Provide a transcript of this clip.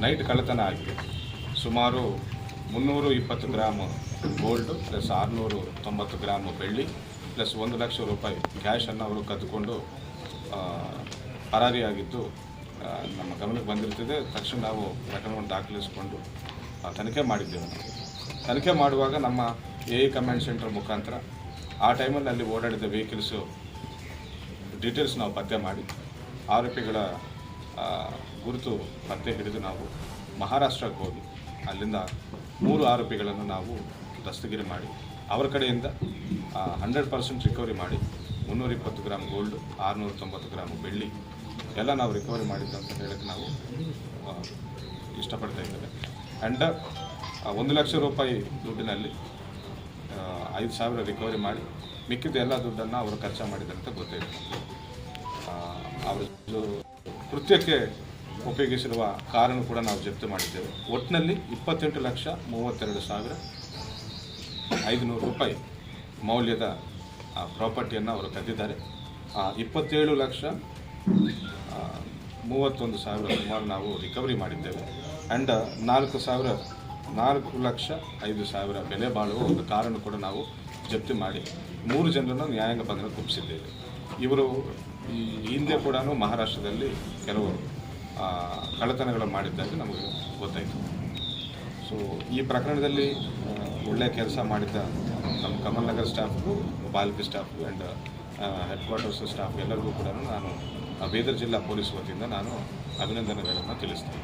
Night ಕಳ್ಳತನ ಆಗಿದೆ. ಸುಮಾರು 320 ಗ್ರಾಮ್ ಗೋಲ್ಡು ಪ್ಲಸ್ 690 ಗ್ರಾಮ್ ಬೆಳ್ಳಿ ಪ್ಲಸ್ 1 ಲಕ್ಷ ರೂಪಾಯಿ ಕ್ಯಾಶನ್ನು ಅವರು ಕದ್ದುಕೊಂಡು ಪರಾರಿಯಾಗಿದ್ದು ನಮ್ಮ ಗಮನಕ್ಕೆ ಬಂದಿರ್ತದೆ. ತಕ್ಷಣ ನಾವು ಪ್ರಕರಣವನ್ನು ದಾಖಲಿಸಿಕೊಂಡು ತನಿಖೆ ಮಾಡಿದ್ದೇವೆ. ತನಿಖೆ ಮಾಡುವಾಗ ನಮ್ಮ ಕಮಾಂಡ್ ಸೆಂಟರ್ ಮುಖಾಂತರ ಆ ಟೈಮಲ್ಲಿ ಅಲ್ಲಿ ಓಡಾಡಿದ ವೆಹಿಕಲ್ಸು ಡೀಟೇಲ್ಸ್ ನಾವು ಪತ್ತೆ ಮಾಡಿ ಆರೋಪಿಗಳ ಗುರುತು ಪತ್ತೆ ಹಿಡಿದು ನಾವು ಮಹಾರಾಷ್ಟ್ರಕ್ಕೆ ಹೋಗಿ ಅಲ್ಲಿಂದ 3 ಆರೋಪಿಗಳನ್ನು ನಾವು ದಸ್ತಗಿರಿ ಮಾಡಿ ಅವರ ಕಡೆಯಿಂದ 100% ರಿಕವರಿ ಮಾಡಿ 320 ಗ್ರಾಮ್ ಗೋಲ್ಡು 690 ಗ್ರಾಮ್ ಬೆಳ್ಳಿ ಎಲ್ಲ ನಾವು ರಿಕವರಿ ಮಾಡಿದ್ದು ಅಂತ ಹೇಳಕ್ಕೆ ನಾವು ಇಷ್ಟಪಡ್ತಾ ಇದ್ದೇವೆ. ಆ್ಯಂಡ್ 1 ಲಕ್ಷ ರೂಪಾಯಿ ದುಡ್ಡಿನಲ್ಲಿ 5,000 ರಿಕವರಿ ಮಾಡಿ ಮಿಕ್ಕಿದ ಎಲ್ಲ ದುಡ್ಡನ್ನು ಅವರು ಖರ್ಚು ಮಾಡಿದಂತ ಗೊತ್ತಾಯಿತು. ಅವರು ಕೃತ್ಯಕ್ಕೆ ಉಪಯೋಗಿಸಿರುವ ಕಾರನ್ನು ಕೂಡ ನಾವು ಜಪ್ತಿ ಮಾಡಿದ್ದೇವೆ. ಒಟ್ಟಿನಲ್ಲಿ 28,32,500 ರೂಪಾಯಿ ಮೌಲ್ಯದ ಪ್ರಾಪರ್ಟಿಯನ್ನು ಅವರು ಕದ್ದಿದ್ದಾರೆ. 27,31,000 ಸುಮಾರು ನಾವು ರಿಕವರಿ ಮಾಡಿದ್ದೇವೆ. ಆ್ಯಂಡ್ 4,05,000 ಬೆಲೆ ಬಾಳುವ ಒಂದು ಕಾರನ್ನು ಕೂಡ ನಾವು ಜಪ್ತಿ ಮಾಡಿ 3 ಜನರನ್ನು ನ್ಯಾಯಾಂಗ ಬಂಧನಕ್ಕೆ ಒಪ್ಪಿಸಿದ್ದೇವೆ. ಇವರು ಈ ಹಿಂದೆ ಕೂಡ ಮಹಾರಾಷ್ಟ್ರದಲ್ಲಿ ಕೆಲವು ಕಳ್ಳತನಗಳು ಮಾಡಿದ್ದಾಗಿ ನಮಗೆ ಗೊತ್ತಾಯಿತು. ಸೊ ಈ ಪ್ರಕರಣದಲ್ಲಿ ಒಳ್ಳೆಯ ಕೆಲಸ ಮಾಡಿದ್ದ ನಮ್ಮ ಕಮಲ್ ನಗರ್ ಸ್ಟಾಫು, ಪಾಲಿಕೆ staff and head quarters staff ಎಲ್ಲರಿಗೂ ಕೂಡ ನಾನು ಬೀದರ್ ಜಿಲ್ಲಾ ಪೊಲೀಸ್ ವತಿಯಿಂದ ನಾನು ಅಭಿನಂದನೆಗಳನ್ನು ತಿಳಿಸ್ತೇನೆ.